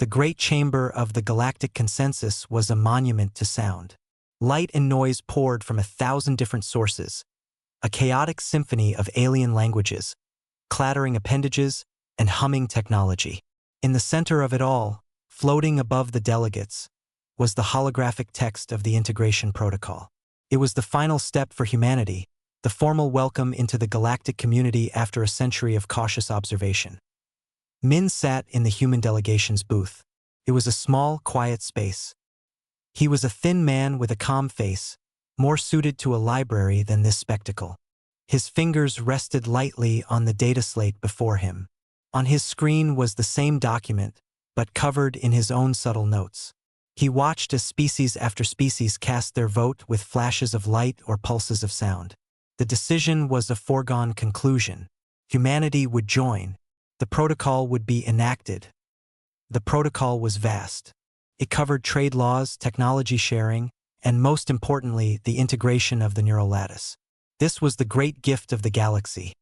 The great chamber of the galactic consensus was a monument to sound. Light and noise poured from 1,000 different sources, a chaotic symphony of alien languages, clattering appendages, and humming technology. In the center of it all, floating above the delegates, was the holographic text of the integration protocol. It was the final step for humanity, the formal welcome into the galactic community after a century of cautious observation. Min sat in the human delegation's booth. It was a small, quiet space. He was a thin man with a calm face, more suited to a library than this spectacle. His fingers rested lightly on the data slate before him. On his screen was the same document, but covered in his own subtle notes. He watched as species after species cast their vote with flashes of light or pulses of sound. The decision was a foregone conclusion. Humanity would join. The protocol would be enacted. The protocol was vast. It covered trade laws, technology sharing, and most importantly, the integration of the neural lattice. This was the great gift of the galaxy.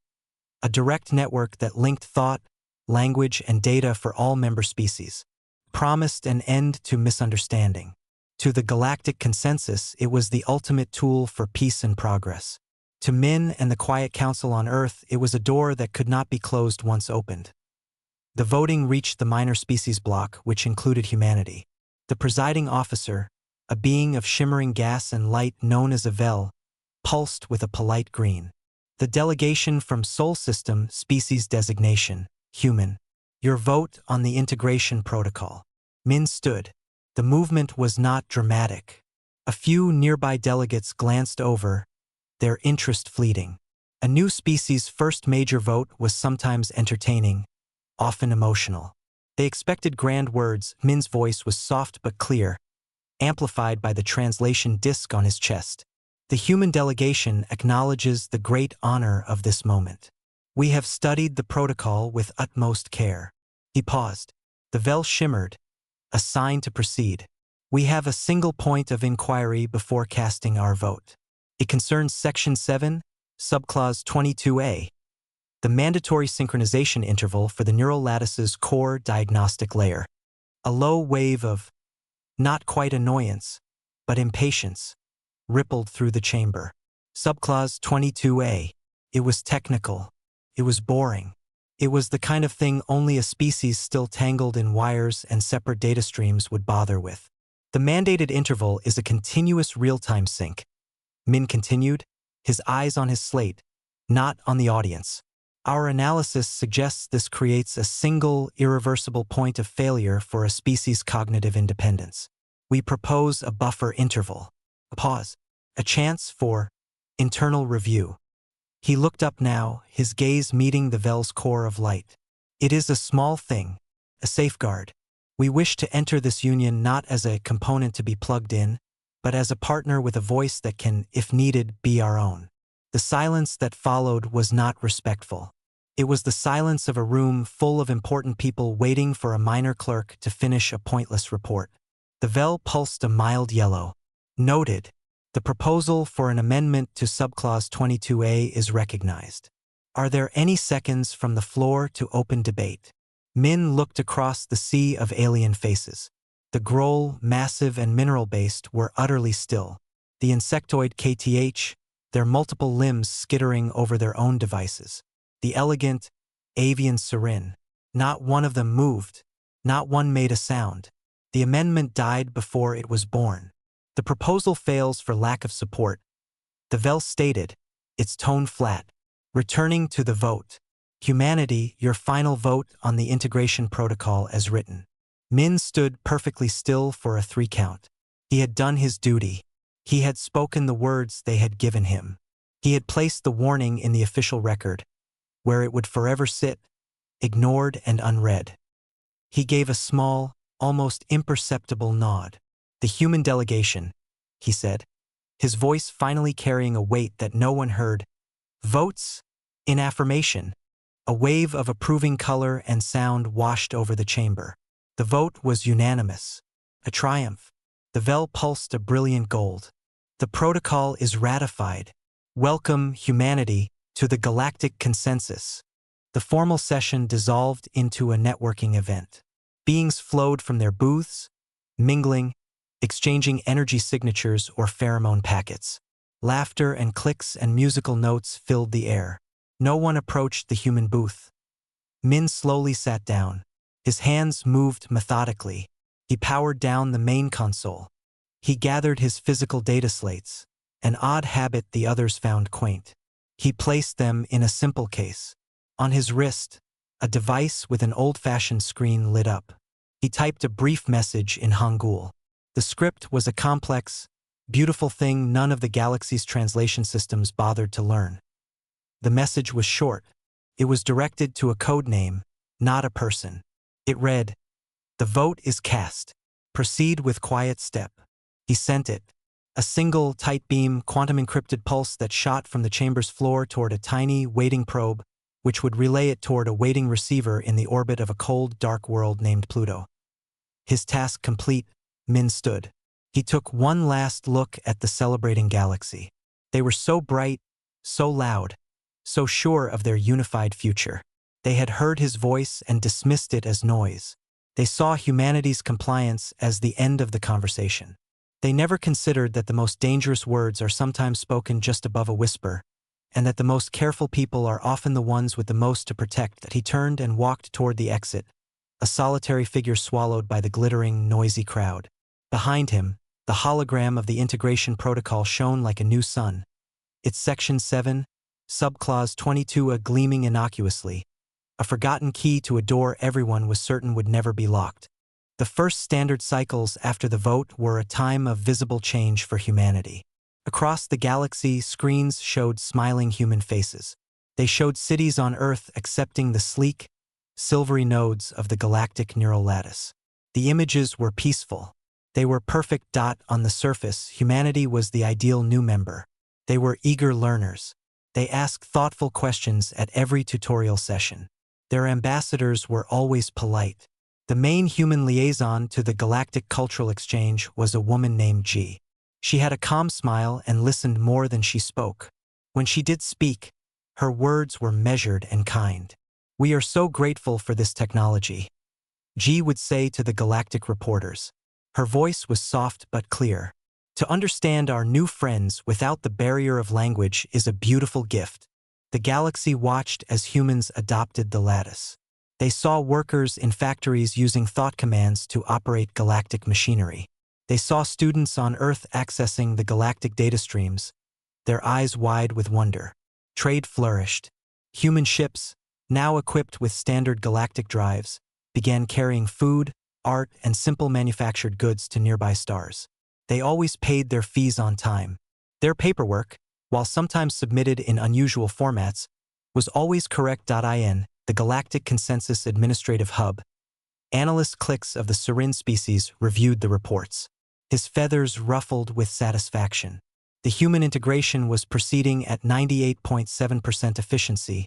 A direct network that linked thought, language, and data for all member species. Promised an end to misunderstanding. To the galactic consensus, it was the ultimate tool for peace and progress. To Min and the Quiet Council on Earth, it was a door that could not be closed once opened. The voting reached the minor species block, which included humanity. The presiding officer, a being of shimmering gas and light known as a Vel, pulsed with a polite green. The delegation from Sol System, species designation, human. Your vote on the integration protocol. Min stood. The movement was not dramatic. A few nearby delegates glanced over, their interest fleeting. A new species' first major vote was sometimes entertaining, often emotional. They expected grand words. Min's voice was soft but clear, amplified by the translation disc on his chest. The human delegation acknowledges the great honor of this moment. We have studied the protocol with utmost care. He paused. The Vel shimmered, a sign to proceed. We have a single point of inquiry before casting our vote. It concerns Section 7, Subclause 22A, the mandatory synchronization interval for the neural lattice's core diagnostic layer. A low wave of, not quite annoyance, but impatience, rippled through the chamber. Subclause 22A. It was technical. It was boring. It was the kind of thing only a species still tangled in wires and separate data streams would bother with. The mandated interval is a continuous real-time sync. Min continued, his eyes on his slate, not on the audience. Our analysis suggests this creates a single, irreversible point of failure for a species' cognitive independence. We propose a buffer interval. A pause. A chance for internal review. He looked up now, his gaze meeting the Vel's core of light. It is a small thing, a safeguard. We wish to enter this union not as a component to be plugged in, but as a partner with a voice that can, if needed, be our own. The silence that followed was not respectful. It was the silence of a room full of important people waiting for a minor clerk to finish a pointless report. The Vel pulsed a mild yellow. Noted. The proposal for an amendment to Subclause 22A is recognized. Are there any seconds from the floor to open debate? Min looked across the sea of alien faces. The Groll, massive and mineral-based, were utterly still. The insectoid KTH, their multiple limbs skittering over their own devices. The elegant, avian Serin. Not one of them moved. Not one made a sound. The amendment died before it was born. The proposal fails for lack of support. The Vel stated, its tone flat. Returning to the vote. Humanity, your final vote on the integration protocol as written. Min stood perfectly still for a 3 count. He had done his duty. He had spoken the words they had given him. He had placed the warning in the official record, where it would forever sit, ignored and unread. He gave a small, almost imperceptible nod. The human delegation, he said, his voice finally carrying a weight that no one heard. Votes in affirmation. A wave of approving color and sound washed over the chamber. The vote was unanimous. A triumph. The Vel pulsed a brilliant gold. The protocol is ratified. Welcome, humanity, to the galactic consensus. The formal session dissolved into a networking event. Beings flowed from their booths, mingling, exchanging energy signatures or pheromone packets. Laughter and clicks and musical notes filled the air. No one approached the human booth. Min slowly sat down. His hands moved methodically. He powered down the main console. He gathered his physical data slates, an odd habit the others found quaint. He placed them in a simple case. On his wrist, a device with an old-fashioned screen lit up. He typed a brief message in Hangul. The script was a complex, beautiful thing none of the galaxy's translation systems bothered to learn. The message was short. It was directed to a code name, not a person. It read, "The vote is cast. Proceed with quiet step." He sent it. A single, tight beam, quantum-encrypted pulse that shot from the chamber's floor toward a tiny, waiting probe, which would relay it toward a waiting receiver in the orbit of a cold, dark world named Pluto. His task complete, Min stood. He took one last look at the celebrating galaxy. They were so bright, so loud, so sure of their unified future. They had heard his voice and dismissed it as noise. They saw humanity's compliance as the end of the conversation. They never considered that the most dangerous words are sometimes spoken just above a whisper, and that the most careful people are often the ones with the most to protect. That he turned and walked toward the exit, a solitary figure swallowed by the glittering, noisy crowd. Behind him, the hologram of the integration protocol shone like a new sun. Its Section 7, Subclause 22 gleaming innocuously, a forgotten key to a door everyone was certain would never be locked. The first standard cycles after the vote were a time of visible change for humanity. Across the galaxy, screens showed smiling human faces. They showed cities on Earth accepting the sleek, silvery nodes of the galactic neural lattice. The images were peaceful. They were perfect. On the surface, humanity was the ideal new member. They were eager learners. They asked thoughtful questions at every tutorial session. Their ambassadors were always polite. The main human liaison to the Galactic Cultural Exchange was a woman named G. She had a calm smile and listened more than she spoke. When she did speak, her words were measured and kind. "We are so grateful for this technology," G would say to the galactic reporters. Her voice was soft but clear. "To understand our new friends without the barrier of language is a beautiful gift." The galaxy watched as humans adopted the lattice. They saw workers in factories using thought commands to operate galactic machinery. They saw students on Earth accessing the galactic data streams, their eyes wide with wonder. Trade flourished. Human ships, now equipped with standard galactic drives, began carrying food, art, and simple manufactured goods to nearby stars. They always paid their fees on time. Their paperwork, while sometimes submitted in unusual formats, was always correct. The Galactic Consensus Administrative Hub. Analyst Clicks of the Serin species reviewed the reports. His feathers ruffled with satisfaction. The human integration was proceeding at 98.7% efficiency,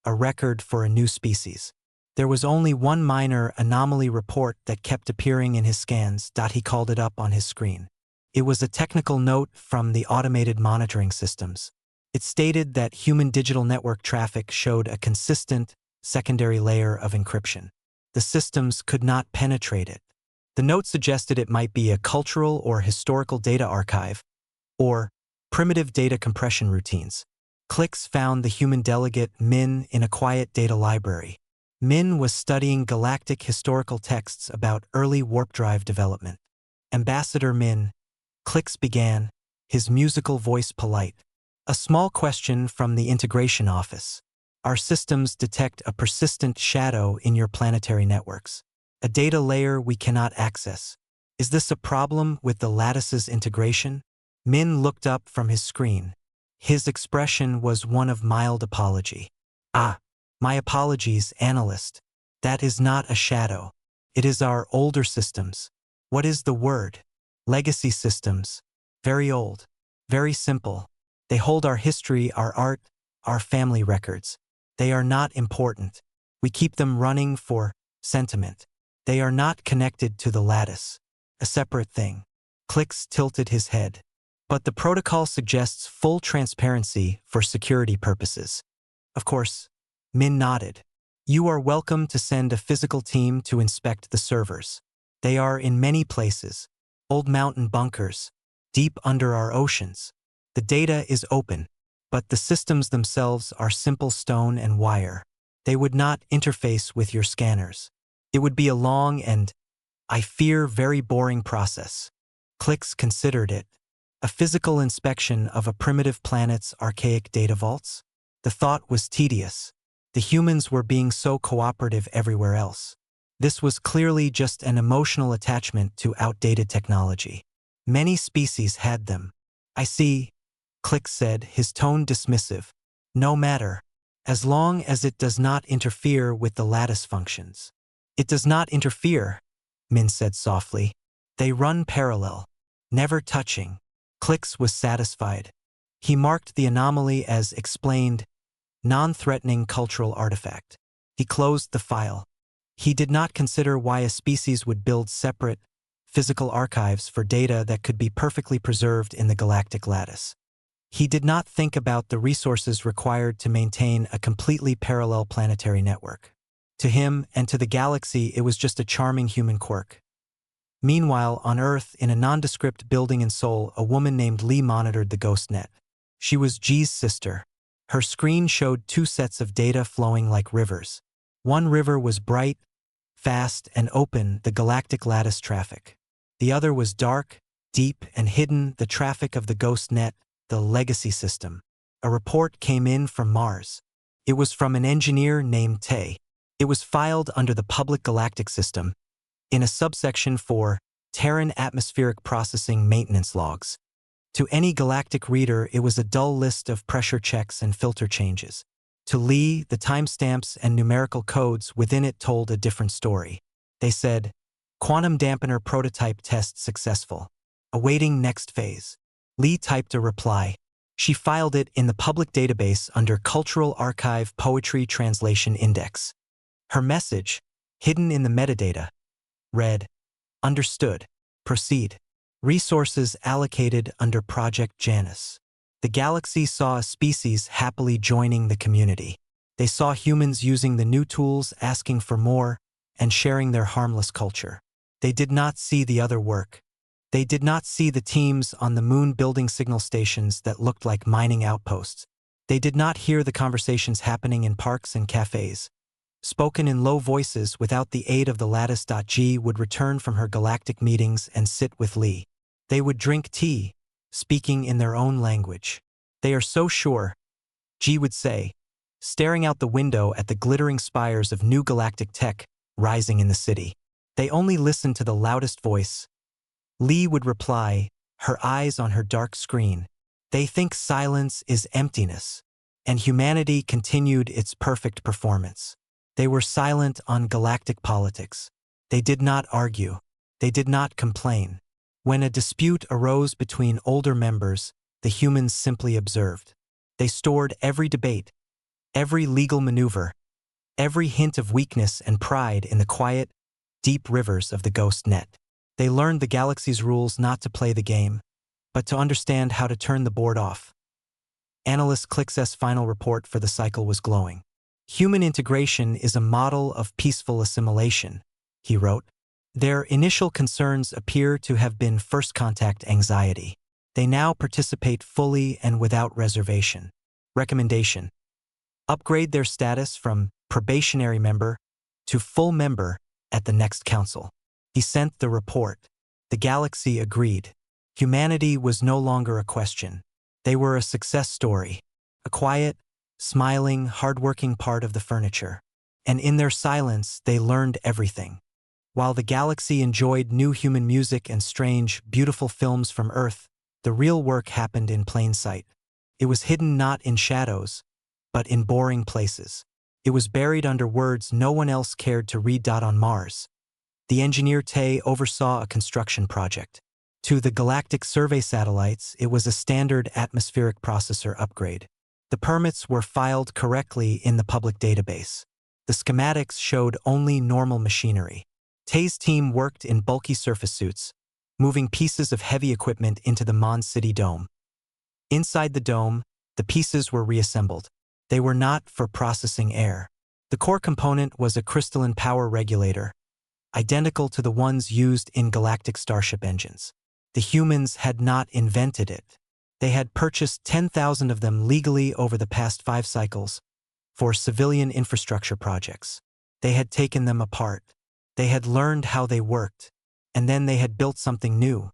a record for a new species. There was only one minor anomaly report that kept appearing in his scans. He called it up on his screen. It was a technical note from the automated monitoring systems. It stated that human digital network traffic showed a consistent, secondary layer of encryption. The systems could not penetrate it. The note suggested it might be a cultural or historical data archive, or primitive data compression routines. Clicks found the human delegate Min in a quiet data library. Min was studying galactic historical texts about early warp drive development. "Ambassador Min," Clicks began, his musical voice polite. "A small question from the integration office. Our systems detect a persistent shadow in your planetary networks. A data layer we cannot access. Is this a problem with the lattice's integration?" Min looked up from his screen. His expression was one of mild apology. My apologies, analyst. That is not a shadow. It is our older systems." "What is the word?" "Legacy systems. Very old. Very simple. They hold our history, our art, our family records. They are not important. We keep them running for sentiment. They are not connected to the lattice. A separate thing." Clicks tilted his head. "But the protocol suggests full transparency for security purposes." "Of course." Min nodded. You are welcome to send a physical team to inspect the servers. They are in many places, old mountain bunkers, deep under our oceans. The data is open, but the systems themselves are simple stone and wire. They would not interface with your scanners. It would be a long and, I fear, very boring process. Clix considered it. A physical inspection of a primitive planet's archaic data vaults? The thought was tedious. The humans were being so cooperative everywhere else. This was clearly just an emotional attachment to outdated technology. Many species had them. I see, Clix said, his tone dismissive. No matter. As long as it does not interfere with the lattice functions. It does not interfere, Min said softly. They run parallel, never touching. Clix was satisfied. He marked the anomaly as explained, non-threatening cultural artifact. He closed the file. He did not consider why a species would build separate, physical archives for data that could be perfectly preserved in the galactic lattice. He did not think about the resources required to maintain a completely parallel planetary network. To him and to the galaxy, it was just a charming human quirk. Meanwhile, on Earth, in a nondescript building in Seoul, a woman named Lee monitored the ghost net. She was Ji's sister. Her screen showed two sets of data flowing like rivers. One river was bright, fast, and open, the galactic lattice traffic. The other was dark, deep, and hidden, the traffic of the ghost net, the legacy system. A report came in from Mars. It was from an engineer named Tay. It was filed under the public galactic system, in a subsection for Terran atmospheric processing maintenance logs. To any galactic reader, it was a dull list of pressure checks and filter changes. To Lee, the timestamps and numerical codes within it told a different story. They said, quantum dampener prototype test successful. Awaiting next phase. Lee typed a reply. She filed it in the public database under Cultural Archive Poetry Translation Index. Her message, hidden in the metadata, read, understood, proceed. Resources allocated under Project Janus. The galaxy saw a species happily joining the community. They saw humans using the new tools, asking for more, and sharing their harmless culture. They did not see the other work. They did not see the teams on the moon building signal stations that looked like mining outposts. They did not hear the conversations happening in parks and cafes. Spoken in low voices without the aid of the lattice. G would return from her galactic meetings and sit with Lee. They would drink tea, speaking in their own language. They are so sure, G would say, staring out the window at the glittering spires of new galactic tech rising in the city. They only listen to the loudest voice. Lee would reply, her eyes on her dark screen. They think silence is emptiness, and humanity continued its perfect performance. They were silent on galactic politics. They did not argue. They did not complain. When a dispute arose between older members, the humans simply observed. They stored every debate, every legal maneuver, every hint of weakness and pride in the quiet, deep rivers of the ghost net. They learned the galaxy's rules, not to play the game, but to understand how to turn the board off. Analyst Clix's final report for the cycle was glowing. Human integration is a model of peaceful assimilation, he wrote. Their initial concerns appear to have been first contact anxiety. They now participate fully and without reservation. Recommendation: upgrade their status from probationary member to full member at the next council. He sent the report. The galaxy agreed. Humanity was no longer a question. They were a success story, a quiet, smiling, hardworking part of the furniture. And in their silence, they learned everything. While the galaxy enjoyed new human music and strange, beautiful films from Earth, the real work happened in plain sight. It was hidden not in shadows, but in boring places. It was buried under words no one else cared to read. On Mars, the engineer Tay oversaw a construction project. To the galactic survey satellites, it was a standard atmospheric processor upgrade. The permits were filed correctly in the public database. The schematics showed only normal machinery. Tay's team worked in bulky surface suits, moving pieces of heavy equipment into the Mon City dome. Inside the dome, the pieces were reassembled. They were not for processing air. The core component was a crystalline power regulator, identical to the ones used in galactic starship engines. The humans had not invented it. They had purchased 10,000 of them legally over the past 5 cycles for civilian infrastructure projects. They had taken them apart. They had learned how they worked, and then they had built something new.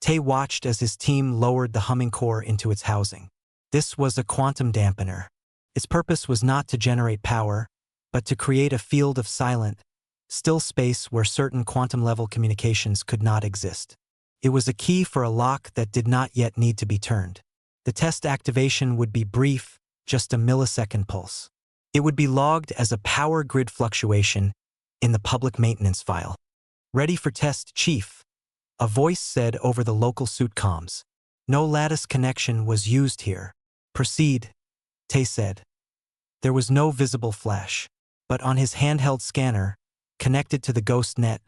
Tay watched as his team lowered the humming core into its housing. This was a quantum dampener. Its purpose was not to generate power, but to create a field of silent, still space where certain quantum-level communications could not exist. It was a key for a lock that did not yet need to be turned. The test activation would be brief, just a millisecond pulse. It would be logged as a power grid fluctuation in the public maintenance file. "Ready for test, Chief," a voice said over the local suit comms. "No lattice connection was used here." "Proceed," Tay said. There was no visible flash, but on his handheld scanner, connected to the ghost net,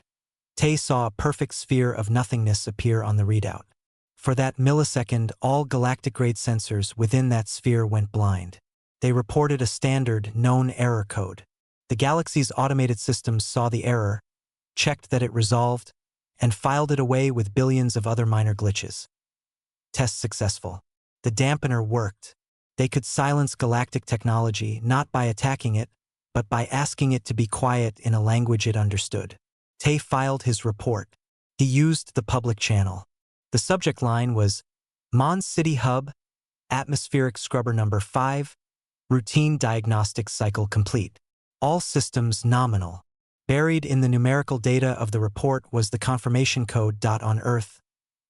Tay saw a perfect sphere of nothingness appear on the readout. For that millisecond, all galactic-grade sensors within that sphere went blind. They reported a standard, known error code. The galaxy's automated systems saw the error, checked that it resolved, and filed it away with billions of other minor glitches. Test successful. The dampener worked. They could silence galactic technology not by attacking it, but by asking it to be quiet in a language it understood. Tay filed his report. He used the public channel. The subject line was, "Mon City Hub, Atmospheric Scrubber Number 5, Routine Diagnostic Cycle Complete. All systems nominal." Buried in the numerical data of the report was the confirmation code. On Earth,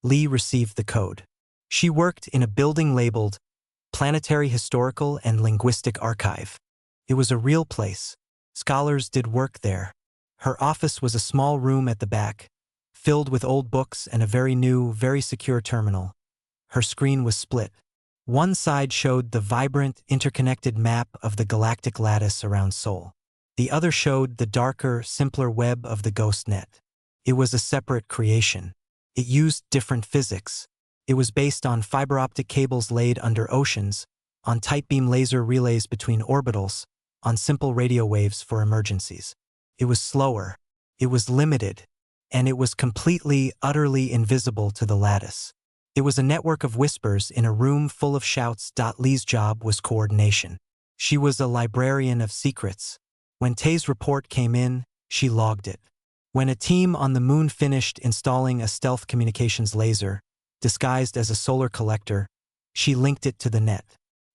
Lee received the code. She worked in a building labeled Planetary Historical and Linguistic Archive. It was a real place. Scholars did work there. Her office was a small room at the back, filled with old books and a very new, very secure terminal. Her screen was split. One side showed the vibrant, interconnected map of the galactic lattice around Sol. The other showed the darker, simpler web of the ghost net. It was a separate creation. It used different physics. It was based on fiber optic cables laid under oceans, on tight beam laser relays between orbitals, on simple radio waves for emergencies. It was slower, it was limited, and it was completely, utterly invisible to the lattice. It was a network of whispers in a room full of shouts. Lee's job was coordination. She was a librarian of secrets. When Tay's report came in, she logged it. When a team on the moon finished installing a stealth communications laser, disguised as a solar collector, she linked it to the net.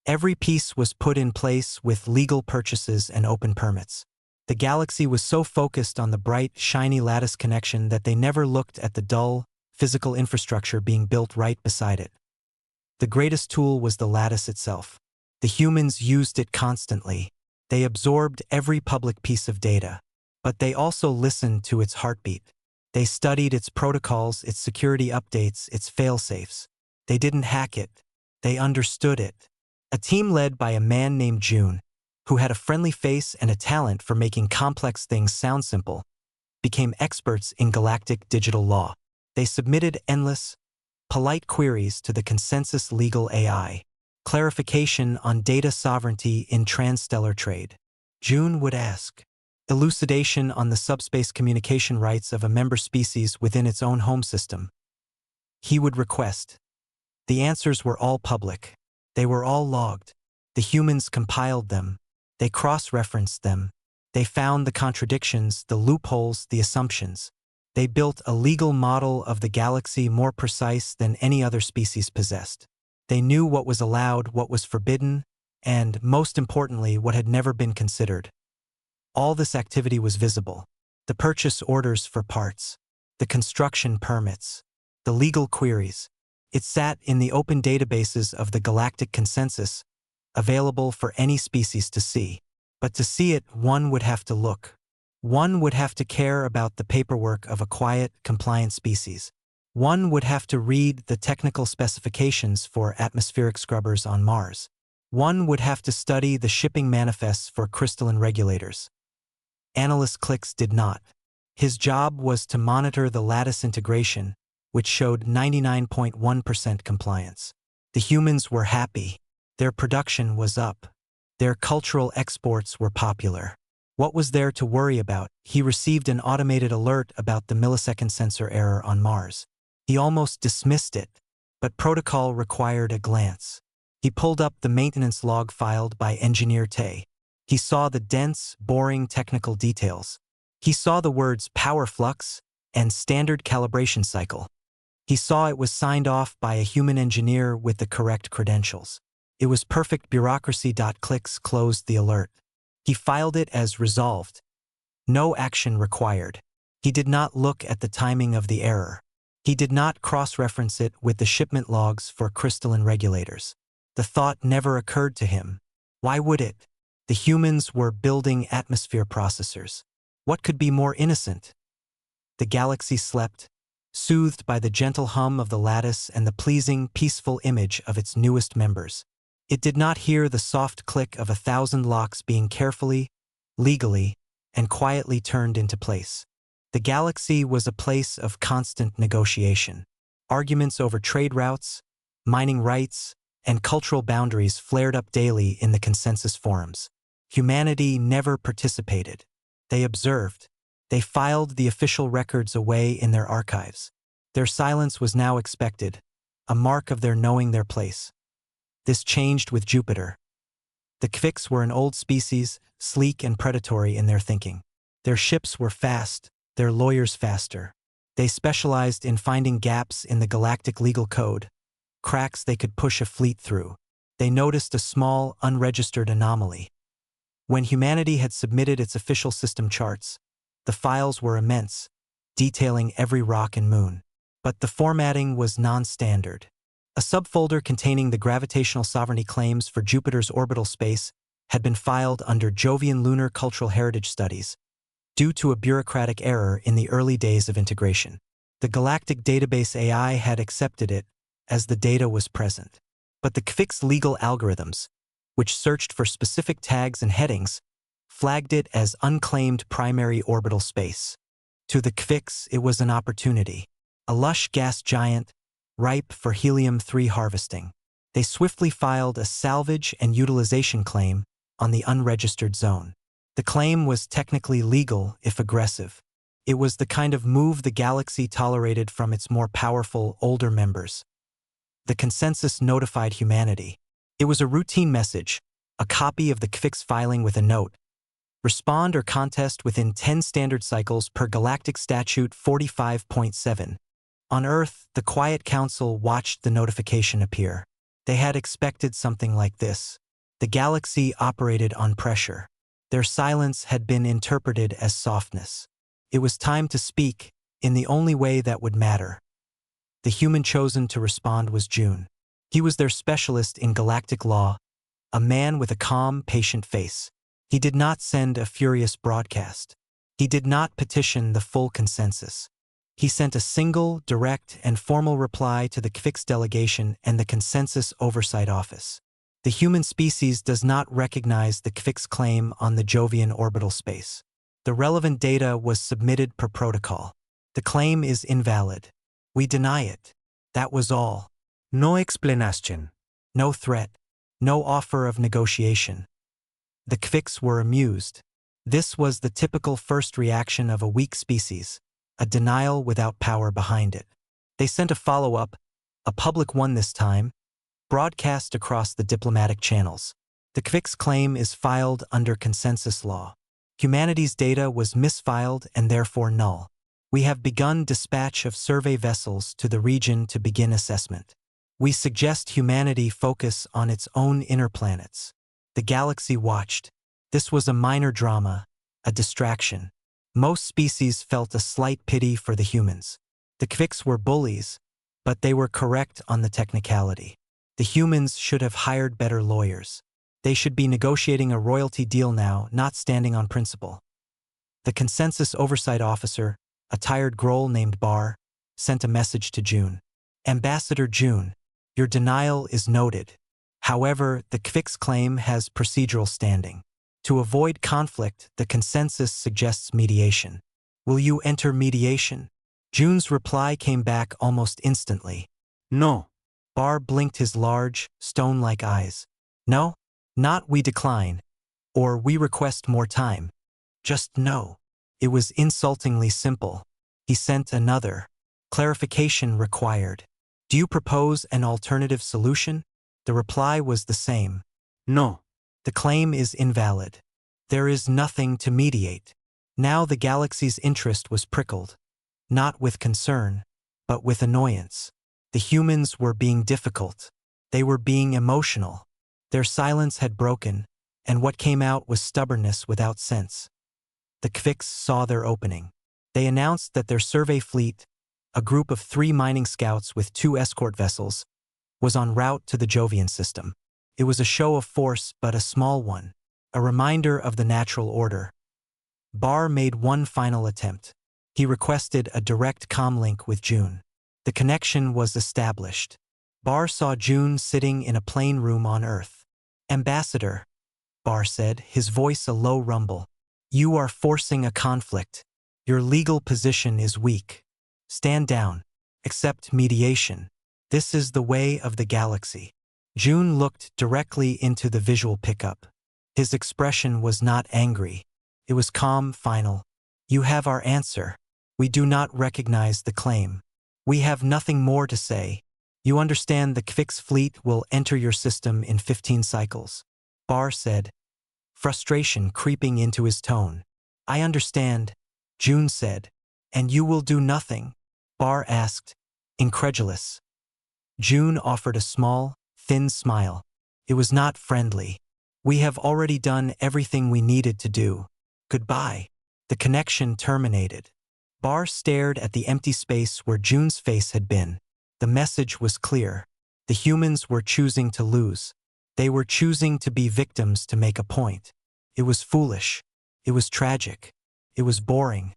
Every piece was put in place with legal purchases and open permits. The galaxy was so focused on the bright, shiny lattice connection that they never looked at the dull, physical infrastructure being built right beside it. The greatest tool was the lattice itself. The humans used it constantly. They absorbed every public piece of data, but they also listened to its heartbeat. They studied its protocols, its security updates, its fail-safes. They didn't hack it. They understood it. A team led by a man named June, who had a friendly face and a talent for making complex things sound simple, became experts in galactic digital law. They submitted endless, polite queries to the consensus legal AI, clarification on data sovereignty in transstellar trade. June would ask, elucidation on the subspace communication rights of a member species within its own home system. He would request. The answers were all public. They were all logged. The humans compiled them. They cross-referenced them. They found the contradictions, the loopholes, the assumptions. They built a legal model of the galaxy more precise than any other species possessed. They knew what was allowed, what was forbidden, and, most importantly, what had never been considered. All this activity was visible. The purchase orders for parts, the construction permits, the legal queries. It sat in the open databases of the galactic consensus, available for any species to see. But to see it, one would have to look. One would have to care about the paperwork of a quiet, compliant species. One would have to read the technical specifications for atmospheric scrubbers on Mars. One would have to study the shipping manifests for crystalline regulators. Analyst Clicks did not. His job was to monitor the lattice integration, which showed 99.1% compliance. The humans were happy. Their production was up. Their cultural exports were popular. What was there to worry about? He received an automated alert about the millisecond sensor error on Mars. He almost dismissed it, but protocol required a glance. He pulled up the maintenance log filed by Engineer Tay. He saw the dense, boring technical details. He saw the words power flux and standard calibration cycle. He saw it was signed off by a human engineer with the correct credentials. It was perfect bureaucracy. Clicks closed the alert. He filed it as resolved. No action required. He did not look at the timing of the error. He did not cross-reference it with the shipment logs for crystalline regulators. The thought never occurred to him. Why would it? The humans were building atmosphere processors. What could be more innocent? The galaxy slept, soothed by the gentle hum of the lattice and the pleasing, peaceful image of its newest members. It did not hear the soft click of 1,000 locks being carefully, legally, and quietly turned into place. The galaxy was a place of constant negotiation. Arguments over trade routes, mining rights, and cultural boundaries flared up daily in the consensus forums. Humanity never participated. They observed. They filed the official records away in their archives. Their silence was now expected, a mark of their knowing their place. This changed with Jupiter. The Kvix were an old species, sleek and predatory in their thinking. Their ships were fast, their lawyers faster. They specialized in finding gaps in the galactic legal code, cracks they could push a fleet through. They noticed a small, unregistered anomaly. When humanity had submitted its official system charts, the files were immense, detailing every rock and moon. But the formatting was non-standard. A subfolder containing the gravitational sovereignty claims for Jupiter's orbital space had been filed under Jovian Lunar Cultural Heritage Studies, due to a bureaucratic error in the early days of integration. The Galactic Database AI had accepted it, as the data was present. But the Kvix legal algorithms, which searched for specific tags and headings, flagged it as unclaimed primary orbital space. To the Kvix, it was an opportunity. A lush gas giant, ripe for helium-3 harvesting. They swiftly filed a salvage and utilization claim on the unregistered zone. The claim was technically legal, if aggressive. It was the kind of move the galaxy tolerated from its more powerful, older members. The consensus notified humanity. It was a routine message, a copy of the Kvix filing with a note. Respond or contest within 10 standard cycles per Galactic Statute 45.7. On Earth, the Quiet Council watched the notification appear. They had expected something like this. The galaxy operated on pressure. Their silence had been interpreted as softness. It was time to speak, in the only way that would matter. The human chosen to respond was June. He was their specialist in galactic law, a man with a calm, patient face. He did not send a furious broadcast. He did not petition the full consensus. He sent a single, direct, and formal reply to the Kvix delegation and the Consensus Oversight Office. The human species does not recognize the Kvix claim on the Jovian orbital space. The relevant data was submitted per protocol. The claim is invalid. We deny it. That was all. No explanation. No threat. No offer of negotiation. The Kvix were amused. This was the typical first reaction of a weak species, a denial without power behind it. They sent a follow-up, a public one this time, broadcast across the diplomatic channels. The Kvix claim is filed under consensus law. Humanity's data was misfiled and therefore null. We have begun dispatch of survey vessels to the region to begin assessment. We suggest humanity focus on its own inner planets. The galaxy watched. This was a minor drama, a distraction. Most species felt a slight pity for the humans. The Kvix were bullies, but they were correct on the technicality. The humans should have hired better lawyers. They should be negotiating a royalty deal now, not standing on principle. The Consensus Oversight Officer, a tired Groll named Bar, sent a message to June. Ambassador June, your denial is noted. However, the Kvix claim has procedural standing. To avoid conflict, the consensus suggests mediation. Will you enter mediation? June's reply came back almost instantly. No. Bar blinked his large, stone-like eyes. No? Not "we decline" or "we request more time." Just no. It was insultingly simple. He sent another. Clarification required. Do you propose an alternative solution? The reply was the same. No. The claim is invalid. There is nothing to mediate. Now the galaxy's interest was prickled. Not with concern, but with annoyance. The humans were being difficult. They were being emotional. Their silence had broken, and what came out was stubbornness without sense. The Kviks saw their opening. They announced that their survey fleet, a group of 3 mining scouts with 2 escort vessels, was en route to the Jovian system. It was a show of force, but a small one, a reminder of the natural order. Bar made one final attempt. He requested a direct comlink with June. The connection was established. Bar saw June sitting in a plane room on Earth. "Ambassador," Bar said, his voice a low rumble. "You are forcing a conflict. Your legal position is weak. Stand down. Accept mediation. This is the way of the galaxy." June looked directly into the visual pickup. His expression was not angry. It was calm, final. "You have our answer. We do not recognize the claim. We have nothing more to say. You understand the Kvik's fleet will enter your system in 15 cycles." Bar said, frustration creeping into his tone. "I understand," June said. "And you will do nothing?" Bar asked, incredulous. June offered a small, thin smile. It was not friendly. "We have already done everything we needed to do. Goodbye." The connection terminated. Bar stared at the empty space where June's face had been. The message was clear. The humans were choosing to lose. They were choosing to be victims to make a point. It was foolish. It was tragic. It was boring.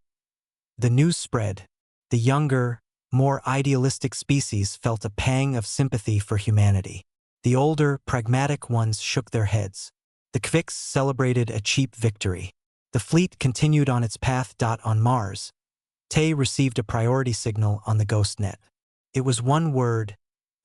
The news spread. The younger, more idealistic species felt a pang of sympathy for humanity. The older, pragmatic ones shook their heads. The Kviks celebrated a cheap victory. The fleet continued on its path. On Mars, Tay received a priority signal on the GhostNet. It was one word: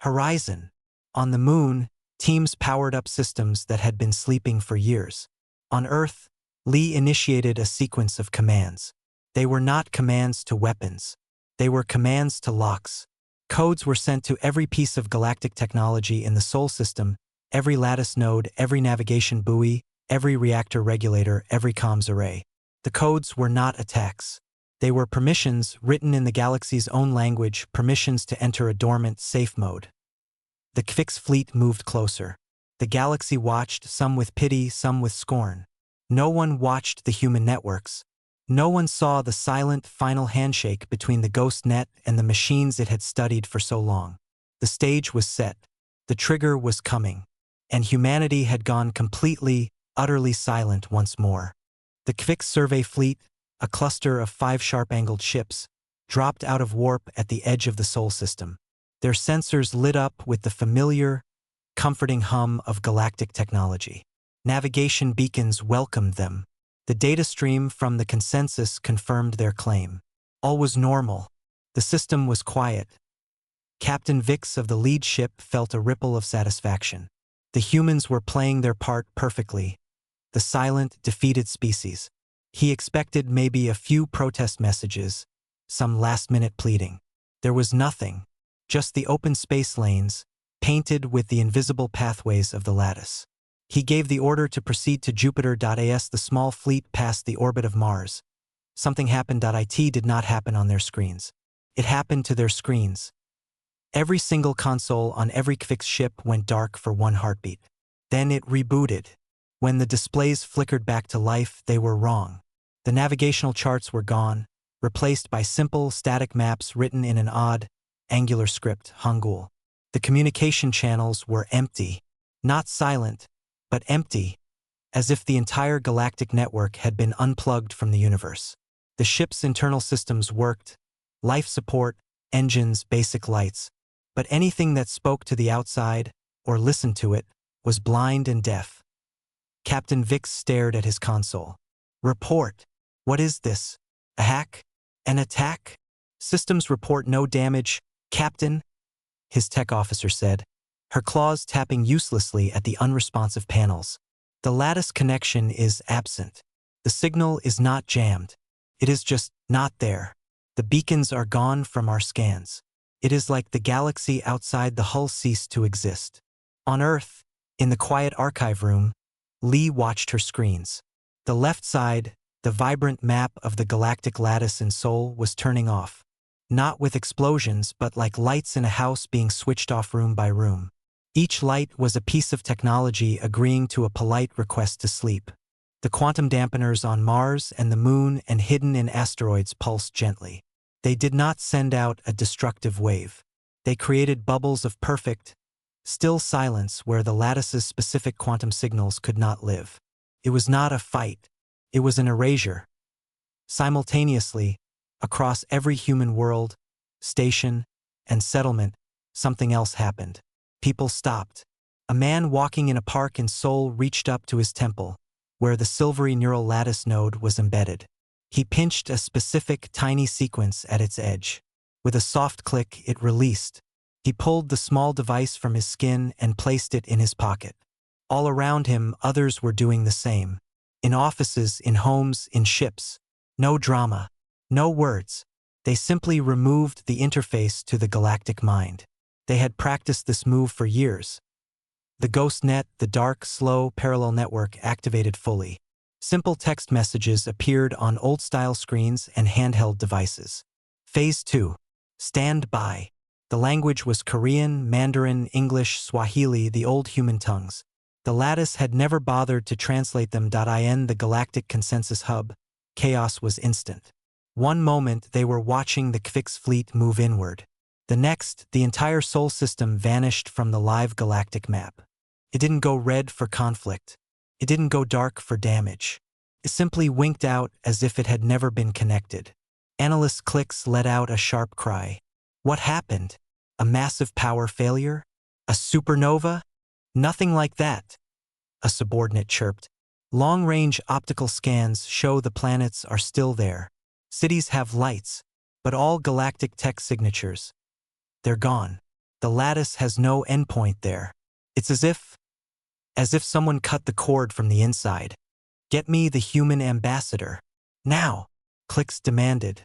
horizon. On the Moon, teams powered up systems that had been sleeping for years. On Earth, Lee initiated a sequence of commands. They were not commands to weapons. They were commands to locks. Codes were sent to every piece of galactic technology in the Sol system, every lattice node, every navigation buoy, every reactor regulator, every comms array. The codes were not attacks. They were permissions written in the galaxy's own language, permissions to enter a dormant, safe mode. The Kvik's fleet moved closer. The galaxy watched, some with pity, some with scorn. No one watched the human networks. No one saw the silent, final handshake between the GhostNet and the machines it had studied for so long. The stage was set. The trigger was coming. And humanity had gone completely, utterly silent once more. The Kvik survey fleet, a cluster of 5 sharp-angled ships, dropped out of warp at the edge of the Sol system. Their sensors lit up with the familiar, comforting hum of galactic technology. Navigation beacons welcomed them. The data stream from the consensus confirmed their claim. All was normal. The system was quiet. Captain Vix of the lead ship felt a ripple of satisfaction. The humans were playing their part perfectly. The silent, defeated species. He expected maybe a few protest messages, some last-minute pleading. There was nothing, just the open space lanes, painted with the invisible pathways of the lattice. He gave the order to proceed to Jupiter.as. The small fleet passed the orbit of Mars. Something happened. It did not happen on their screens. It happened to their screens. Every single console on every Kvik ship went dark for one heartbeat. Then it rebooted. When the displays flickered back to life, they were wrong. The navigational charts were gone, replaced by simple, static maps written in an odd, angular script, Hangul. The communication channels were empty. Not silent, but empty, as if the entire galactic network had been unplugged from the universe. The ship's internal systems worked, life support, engines, basic lights, but anything that spoke to the outside, or listened to it, was blind and deaf. Captain Vix stared at his console. "Report. What is this? A hack? An attack?" "Systems report no damage, Captain," his tech officer said. her claws tapping uselessly at the unresponsive panels. The lattice connection is absent. The signal is not jammed. It is just not there. The beacons are gone from our scans. It is like the galaxy outside the hull ceased to exist. On Earth, in the quiet archive room, Lee watched her screens. The left side, the vibrant map of the galactic lattice in Sol, was turning off. Not with explosions, but like lights in a house being switched off room by room. Each light was a piece of technology agreeing to a polite request to sleep. The quantum dampeners on Mars and the Moon and hidden in asteroids pulsed gently. They did not send out a destructive wave. They created bubbles of perfect, still silence where the lattice's specific quantum signals could not live. It was not a fight. It was an erasure. Simultaneously, across every human world, station, and settlement, something else happened. People stopped. A man walking in a park in Seoul reached up to his temple, where the silvery neural lattice node was embedded. He pinched a specific tiny sequence at its edge. With a soft click, it released. He pulled the small device from his skin and placed it in his pocket. All around him, others were doing the same. In offices, in homes, in ships. No drama. No words. They simply removed the interface to the galactic mind. They had practiced this move for years. The ghost net, the dark, slow, parallel network, activated fully. Simple text messages appeared on old-style screens and handheld devices. Phase 2. Stand by. The language was Korean, Mandarin, English, Swahili, the old human tongues. The lattice had never bothered to translate them. In the galactic consensus hub, chaos was instant. One moment they were watching the HFY fleet move inward. The next, the entire Sol system vanished from the live galactic map. It didn't go red for conflict. It didn't go dark for damage. It simply winked out as if it had never been connected. Analyst Clicks let out a sharp cry. What happened? A massive power failure? A supernova? Nothing like that. A subordinate chirped. Long-range optical scans show the planets are still there. Cities have lights, but all galactic tech signatures. They're gone. The lattice has no endpoint there. It's as if someone cut the cord from the inside. Get me the human ambassador. Now, Clicks demanded.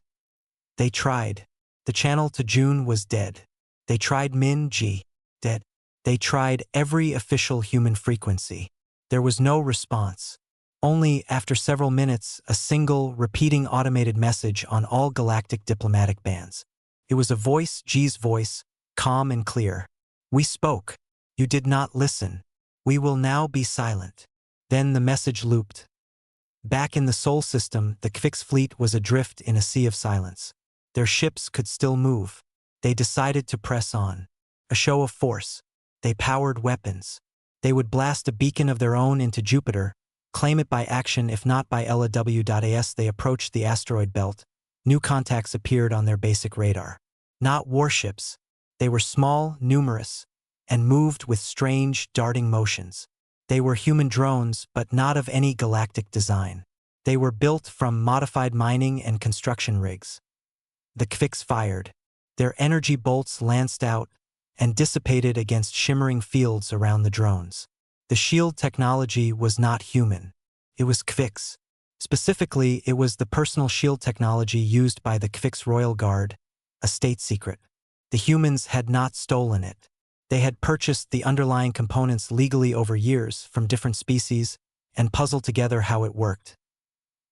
They tried. The channel to June was dead. They tried Min-G. Dead. They tried every official human frequency. There was no response. Only, after several minutes, a single, repeating automated message on all galactic diplomatic bands. It was a voice, G's voice, calm and clear. We spoke. You did not listen. We will now be silent. Then the message looped. Back in the Sol system, the HFY fleet was adrift in a sea of silence. Their ships could still move. They decided to press on. A show of force. They powered weapons. They would blast a beacon of their own into Jupiter, claim it by action if not by LAW.as. They approached the asteroid belt. New contacts appeared on their basic radar. Not warships. They were small, numerous, and moved with strange, darting motions. They were human drones, but not of any galactic design. They were built from modified mining and construction rigs. The HFY fired. Their energy bolts lanced out and dissipated against shimmering fields around the drones. The shield technology was not human. It was HFY's. Specifically, it was the personal shield technology used by the HFY's Royal Guard, a state secret. The humans had not stolen it. They had purchased the underlying components legally over years from different species and puzzled together how it worked.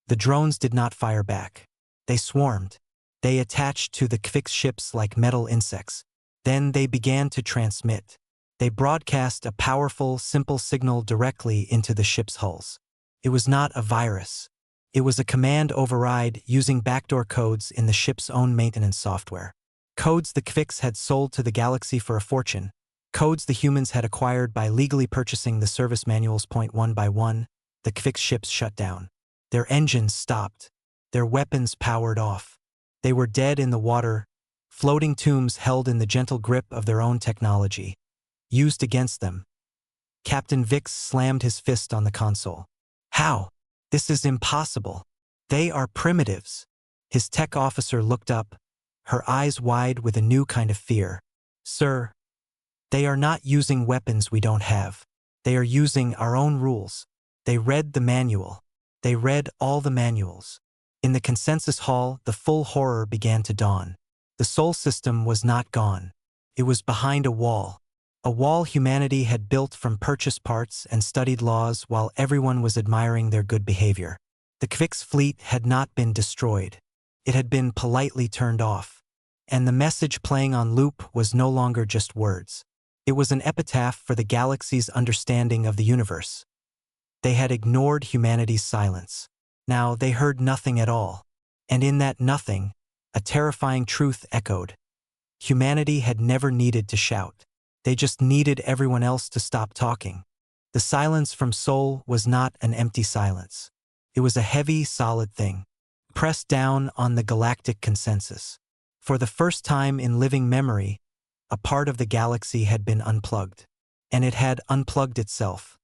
The drones did not fire back. They swarmed. They attached to the HFY ships like metal insects. Then they began to transmit. They broadcast a powerful, simple signal directly into the ship's hulls. It was not a virus. It was a command override using backdoor codes in the ship's own maintenance software. Codes the HFY had sold to the galaxy for a fortune. Codes the humans had acquired by legally purchasing the service manuals. One by one, the HFY ships shut down. Their engines stopped. Their weapons powered off. They were dead in the water, floating tombs held in the gentle grip of their own technology. Used against them. Captain Vix slammed his fist on the console. How? This is impossible. They are primitives. His tech officer looked up, her eyes wide with a new kind of fear. Sir, They are not using weapons we don't have. They are using our own rules. They read the manual. They read all the manuals. In the consensus hall, the full horror began to dawn. The Sol system was not gone. It was behind a wall humanity had built from purchase parts and studied laws while everyone was admiring their good behavior. The Kvix fleet had not been destroyed. It had been politely turned off. And the message playing on loop was no longer just words. It was an epitaph for the galaxy's understanding of the universe. They had ignored humanity's silence. Now they heard nothing at all. And in that nothing, a terrifying truth echoed. Humanity had never needed to shout. They just needed everyone else to stop talking. The silence from Sol was not an empty silence. It was a heavy, solid thing, pressed down on the galactic consensus. For the first time in living memory, a part of the galaxy had been unplugged. And it had unplugged itself.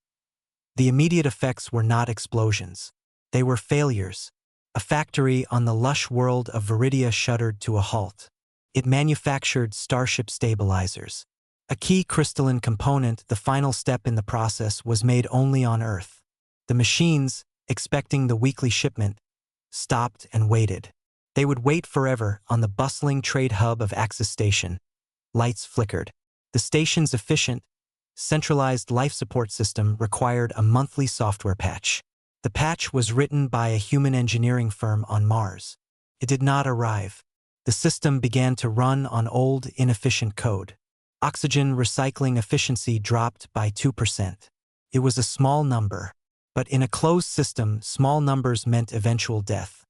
The immediate effects were not explosions. They were failures. A factory on the lush world of Viridia shuddered to a halt. It manufactured starship stabilizers. A key crystalline component, the final step in the process, was made only on Earth. The machines, expecting the weekly shipment, stopped and waited. They would wait forever on the bustling trade hub of Axis Station. Lights flickered. The station's efficient, centralized life support system required a monthly software patch. The patch was written by a human engineering firm on Mars. It did not arrive. The system began to run on old, inefficient code. Oxygen recycling efficiency dropped by 2%. It was a small number, but in a closed system, small numbers meant eventual death.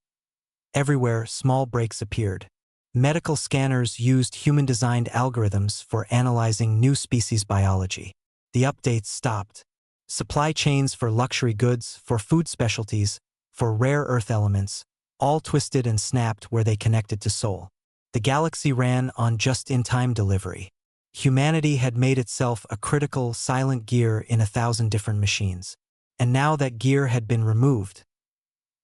Everywhere, small breaks appeared. Medical scanners used human-designed algorithms for analyzing new species biology. The updates stopped. Supply chains for luxury goods, for food specialties, for rare earth elements, all twisted and snapped where they connected to Sol. The galaxy ran on just-in-time delivery. Humanity had made itself a critical, silent gear in 1,000 different machines. And now that gear had been removed.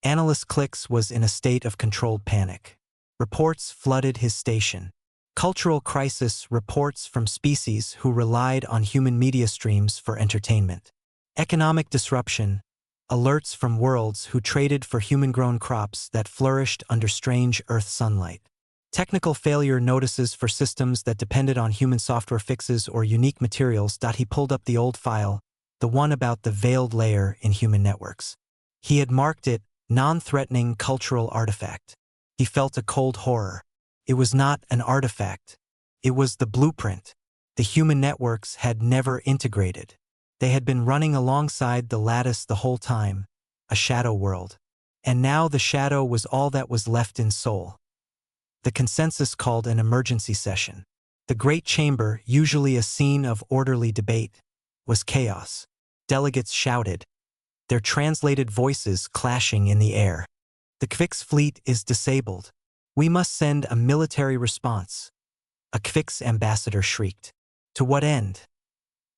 Analyst Clicks was in a state of controlled panic. Reports flooded his station. Cultural crisis reports from species who relied on human media streams for entertainment. Economic disruption, alerts from worlds who traded for human-grown crops that flourished under strange Earth sunlight. Technical failure notices for systems that depended on human software fixes or unique materials. He pulled up the old file, the one about the veiled layer in human networks. He had marked it non-threatening cultural artifact. He felt a cold horror. It was not an artifact. It was the blueprint. The human networks had never integrated. They had been running alongside the lattice the whole time, a shadow world. And now the shadow was all that was left in Sol. The consensus called an emergency session. The great chamber, usually a scene of orderly debate, was chaos. Delegates shouted, their translated voices clashing in the air. The Kvix fleet is disabled. We must send a military response. A Kvix ambassador shrieked. To what end?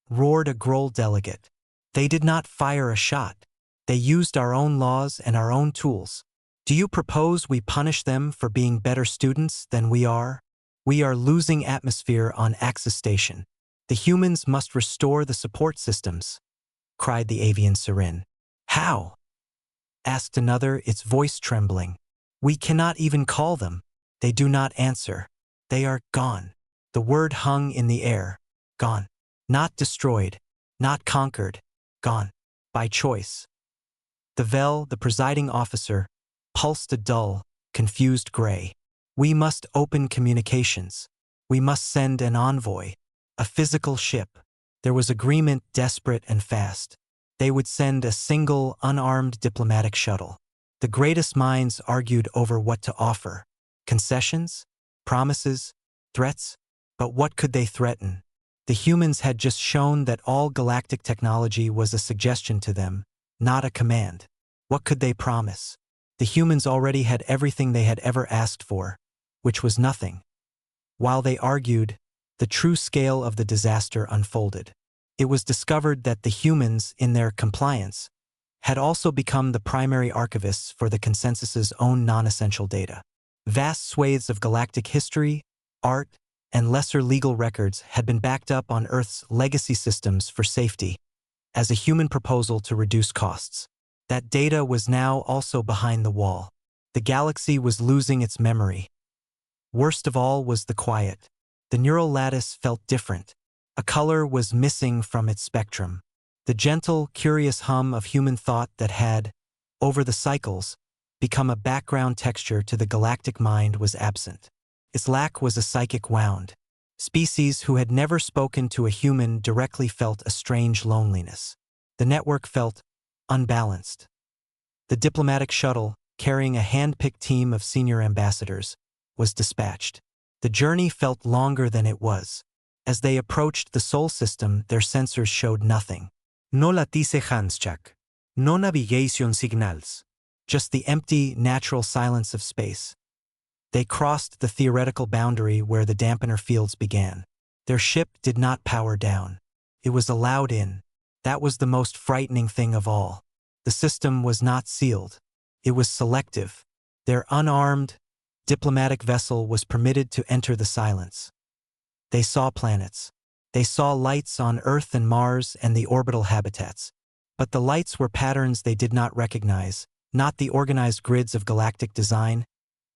Roared a Groll delegate. They did not fire a shot. They used our own laws and our own tools. Do you propose we punish them for being better students than we are? We are losing atmosphere on Axis Station. The humans must restore the support systems, cried the avian Sirin. How? Asked another, its voice trembling. We cannot even call them. They do not answer. They are gone. The word hung in the air. Gone. Not destroyed. Not conquered. Gone. By choice. The Vel, the presiding officer, pulsed a dull, confused gray. We must open communications. We must send an envoy. A physical ship. There was agreement, desperate and fast. They would send a single, unarmed diplomatic shuttle. The greatest minds argued over what to offer. Concessions? Promises? Threats? But what could they threaten? The humans had just shown that all galactic technology was a suggestion to them, not a command. What could they promise? The humans already had everything they had ever asked for, which was nothing. While they argued, the true scale of the disaster unfolded. It was discovered that the humans, in their compliance, had also become the primary archivists for the consensus's own non-essential data. Vast swathes of galactic history, art, and lesser legal records had been backed up on Earth's legacy systems for safety, as a human proposal to reduce costs. That data was now also behind the wall. The galaxy was losing its memory. Worst of all was the quiet. The neural lattice felt different. A color was missing from its spectrum. The gentle, curious hum of human thought that had, over the cycles, become a background texture to the galactic mind was absent. Its lack was a psychic wound. Species who had never spoken to a human directly felt a strange loneliness. The network felt unbalanced. The diplomatic shuttle, carrying a hand-picked team of senior ambassadors, was dispatched. The journey felt longer than it was. As they approached the Sol system, their sensors showed nothing. No latice handschak. No navigation signals. Just the empty, natural silence of space. They crossed the theoretical boundary where the dampener fields began. Their ship did not power down. It was allowed in. That was the most frightening thing of all. The system was not sealed. It was selective. Their unarmed, diplomatic vessel was permitted to enter the silence. They saw planets. They saw lights on Earth and Mars and the orbital habitats. But the lights were patterns they did not recognize, not the organized grids of galactic design,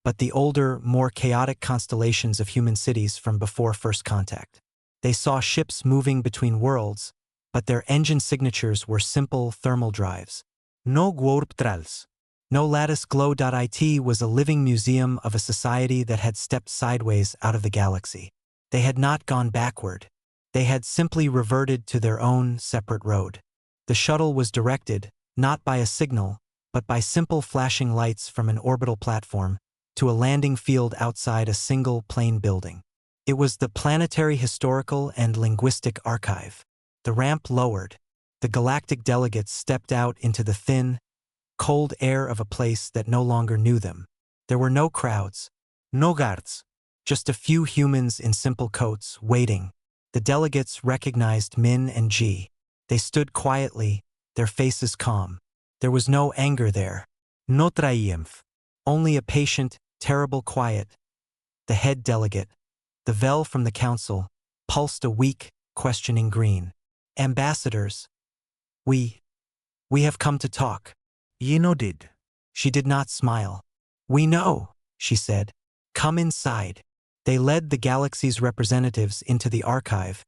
but the older, more chaotic constellations of human cities from before first contact. They saw ships moving between worlds, but their engine signatures were simple thermal drives. No warp trals. No lattice glow.it was a living museum of a society that had stepped sideways out of the galaxy. They had not gone backward. They had simply reverted to their own separate road. The shuttle was directed, not by a signal, but by simple flashing lights from an orbital platform, to a landing field outside a single plain building. It was the Planetary Historical and Linguistic Archive. The ramp lowered. The galactic delegates stepped out into the thin, cold air of a place that no longer knew them. There were no crowds, no guards, just a few humans in simple coats, waiting. The delegates recognized Min and G. They stood quietly, their faces calm. There was no anger there. No triumph. Only a patient, terrible quiet. The head delegate, the Vel from the council, pulsed a weak, questioning green. Ambassadors. We have come to talk. Ye nodded. She did not smile. We know, she said. Come inside. They led the galaxy's representatives into the archive,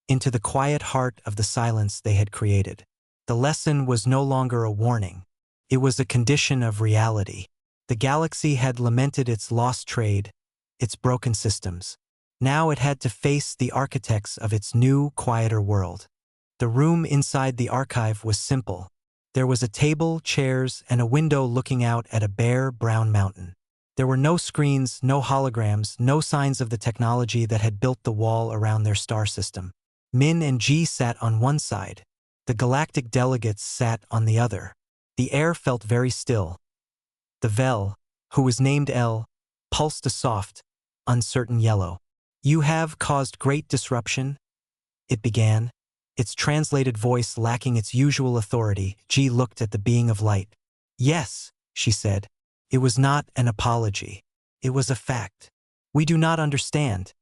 into the quiet heart of the silence they had created. The lesson was no longer a warning. It was a condition of reality. The galaxy had lamented its lost trade, its broken systems. Now it had to face the architects of its new, quieter world. The room inside the archive was simple. There was a table, chairs, and a window looking out at a bare, brown mountain. There were no screens, no holograms, no signs of the technology that had built the wall around their star system. Min and G sat on one side. The galactic delegates sat on the other. The air felt very still. The Vel, who was named L, pulsed a soft, uncertain yellow. You have caused great disruption, it began. Its translated voice lacking its usual authority, G looked at the being of light. Yes, she said. It was not an apology. It was a fact. We do not understand,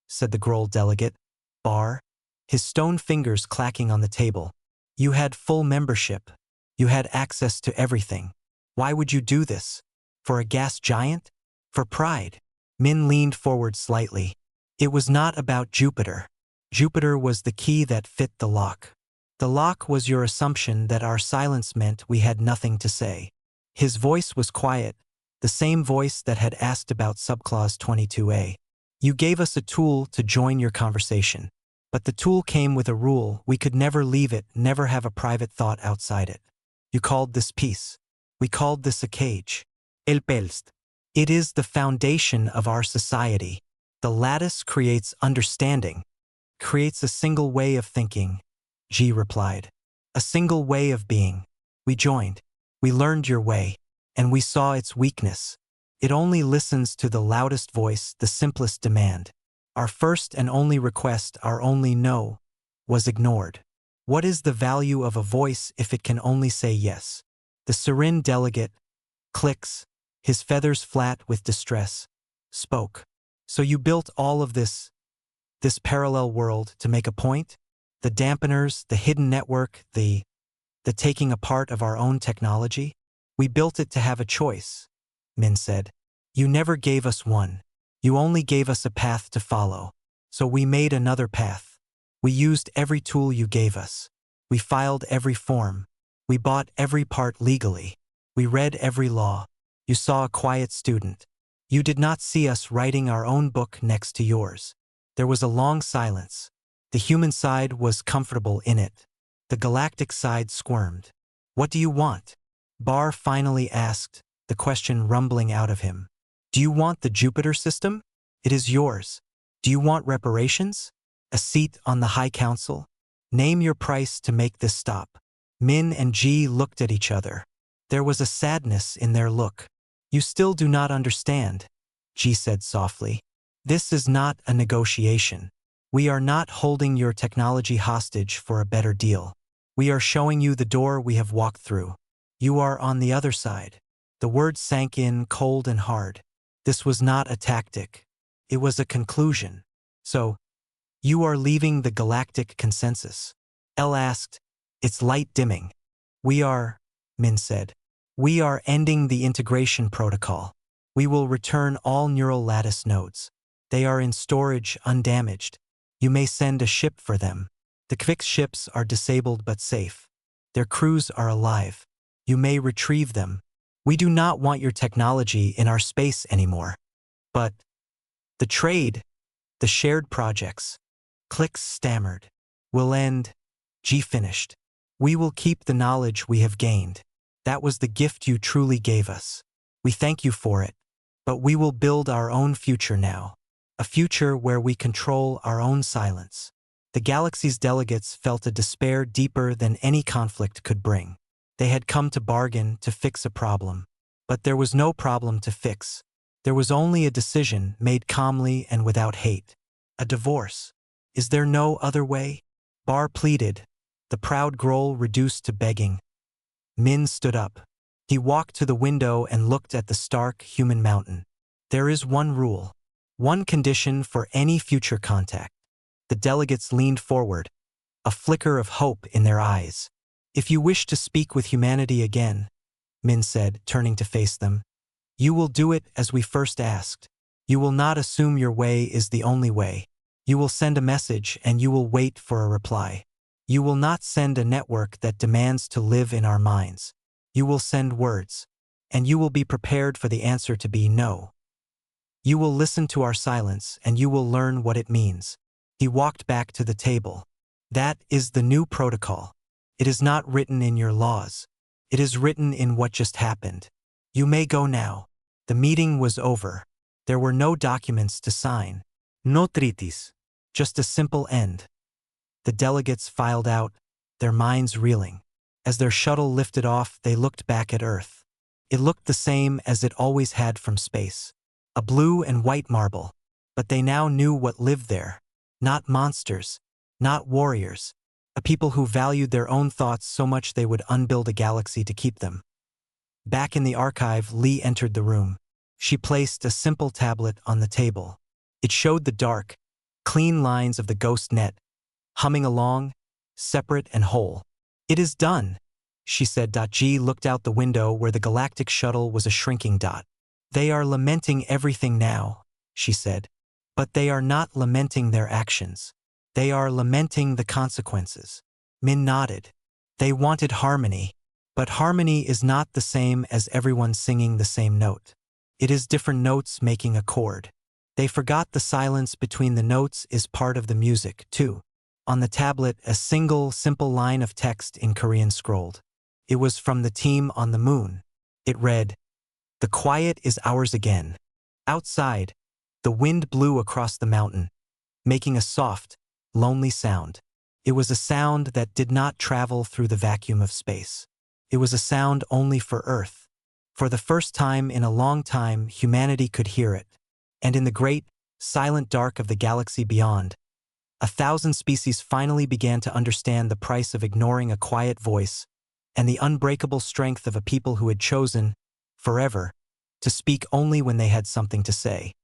said the Groll delegate, Bar, his stone fingers clacking on the table. You had full membership. You had access to everything. Why would you do this? For a gas giant? For pride? Min leaned forward slightly. It was not about Jupiter. Jupiter was the key that fit the lock. The lock was your assumption that our silence meant we had nothing to say. His voice was quiet, the same voice that had asked about Subclause 22A. You gave us a tool to join your conversation. But the tool came with a rule: we could never leave it, never have a private thought outside it. You called this peace. We called this a cage. El Pelst. It is the foundation of our society. The lattice creates understanding, creates a single way of thinking, G replied. A single way of being. We joined. We learned your way, and we saw its weakness. It only listens to the loudest voice, the simplest demand. Our first and only request, our only no, was ignored. What is the value of a voice if it can only say yes? The Serin delegate, Clicks, his feathers flat with distress, spoke. So you built all of this this parallel world to make a point? The dampeners, the hidden network, the taking apart of our own technology? We built it to have a choice, Min said. You never gave us one. You only gave us a path to follow. So we made another path. We used every tool you gave us. We filed every form. We bought every part legally. We read every law. You saw a quiet student. You did not see us writing our own book next to yours. There was a long silence. The human side was comfortable in it. The galactic side squirmed. What do you want? Bar finally asked, the question rumbling out of him. Do you want the Jupiter system? It is yours. Do you want reparations? A seat on the High Council? Name your price to make this stop. Min and Ji looked at each other. There was a sadness in their look. You still do not understand, Ji said softly. This is not a negotiation. We are not holding your technology hostage for a better deal. We are showing you the door we have walked through. You are on the other side. The words sank in cold and hard. This was not a tactic. It was a conclusion. So, you are leaving the galactic consensus? El asked. It's light dimming. We are, Min said. We are ending the integration protocol. We will return all neural lattice nodes. They are in storage undamaged. You may send a ship for them. The Kvix ships are disabled but safe. Their crews are alive. You may retrieve them. We do not want your technology in our space anymore. But the trade, the shared projects, Klix stammered. Will end. G finished. We will keep the knowledge we have gained. That was the gift you truly gave us. We thank you for it. But we will build our own future now. A future where we control our own silence. The galaxy's delegates felt a despair deeper than any conflict could bring. They had come to bargain to fix a problem. But there was no problem to fix. There was only a decision made calmly and without hate. A divorce. Is there no other way? Bar pleaded, the proud Groll reduced to begging. Min stood up. He walked to the window and looked at the stark human mountain. There is one rule. One condition for any future contact. The delegates leaned forward, a flicker of hope in their eyes. If you wish to speak with humanity again, Min said, turning to face them, you will do it as we first asked. You will not assume your way is the only way. You will send a message and you will wait for a reply. You will not send a network that demands to live in our minds. You will send words, and you will be prepared for the answer to be no. You will listen to our silence and you will learn what it means. He walked back to the table. That is the new protocol. It is not written in your laws. It is written in what just happened. You may go now. The meeting was over. There were no documents to sign. No treaties. Just a simple end. The delegates filed out, their minds reeling. As their shuttle lifted off, they looked back at Earth. It looked the same as it always had from space. A blue and white marble. But they now knew what lived there. Not monsters. Not warriors. A people who valued their own thoughts so much they would unbuild a galaxy to keep them. Back in the archive, Lee entered the room. She placed a simple tablet on the table. It showed the dark, clean lines of the ghost net, humming along, separate and whole. It is done, she said. G looked out the window where the galactic shuttle was a shrinking dot. They are lamenting everything now, she said. But they are not lamenting their actions. They are lamenting the consequences. Min nodded. They wanted harmony. But harmony is not the same as everyone singing the same note. It is different notes making a chord. They forgot the silence between the notes is part of the music, too. On the tablet, a single, simple line of text in Korean scrolled. It was from the team on the moon. It read, "The quiet is ours again." Outside, the wind blew across the mountain, making a soft, lonely sound. It was a sound that did not travel through the vacuum of space. It was a sound only for Earth. For the first time in a long time, humanity could hear it. And in the great, silent dark of the galaxy beyond, 1,000 species finally began to understand the price of ignoring a quiet voice and the unbreakable strength of a people who had chosen, forever, to speak only when they had something to say.